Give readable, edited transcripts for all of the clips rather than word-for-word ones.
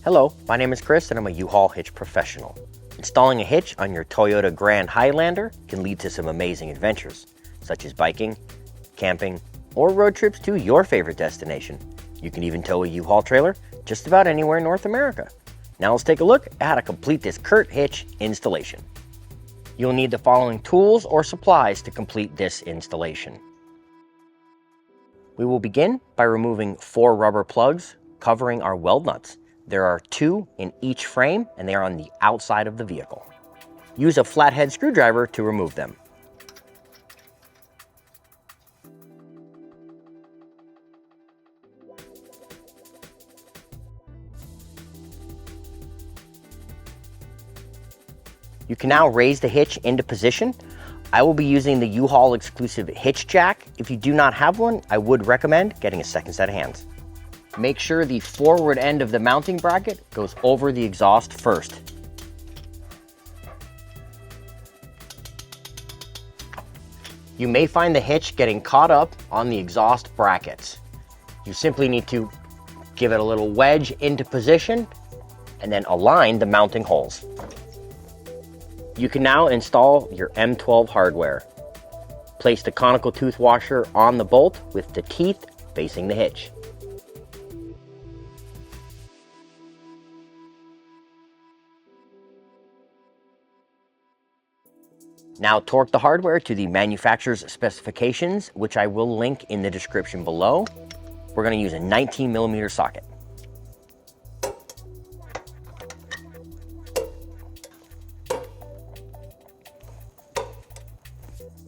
Hello, my name is Chris and I'm a U-Haul hitch professional. Installing a hitch on your Toyota Grand Highlander can lead to some amazing adventures, such as biking, camping, or road trips to your favorite destination. You can even tow a U-Haul trailer just about anywhere in North America. Now let's take a look at how to complete this Curt Hitch installation. You'll need the following tools or supplies to complete this installation. We will begin by removing 4 rubber plugs covering our weld nuts. There are 2 in each frame and they are on the outside of the vehicle. Use a flathead screwdriver to remove them. You can now raise the hitch into position. I will be using the U-Haul exclusive hitch jack. If you do not have one, I would recommend getting a second set of hands. Make sure the forward end of the mounting bracket goes over the exhaust first. You may find the hitch getting caught up on the exhaust brackets. You simply need to give it a little wedge into position and then align the mounting holes. You can now install your M12 hardware. Place the conical tooth washer on the bolt with the teeth facing the hitch. Now torque the hardware to the manufacturer's specifications, which I will link in the description below. We're going to use a 19mm socket.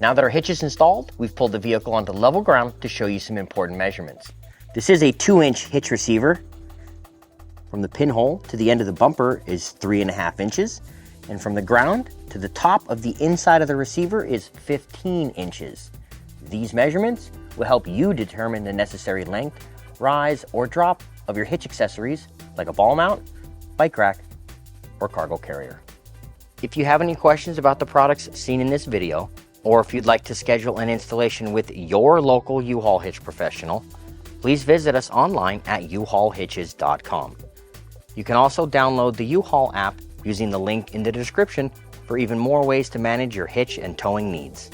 Now that our hitch is installed, we've pulled the vehicle onto level ground to show you some important measurements. This is a 2-inch hitch receiver. From the pinhole to the end of the bumper is 3.5 inches, and from the ground to the top of the inside of the receiver is 15 inches. These measurements will help you determine the necessary length, rise, or drop of your hitch accessories like a ball mount, bike rack, or cargo carrier. If you have any questions about the products seen in this video, or if you'd like to schedule an installation with your local U-Haul hitch professional, please visit us online at uhaulhitches.com. You can also download the U-Haul app using the link in the description for even more ways to manage your hitch and towing needs.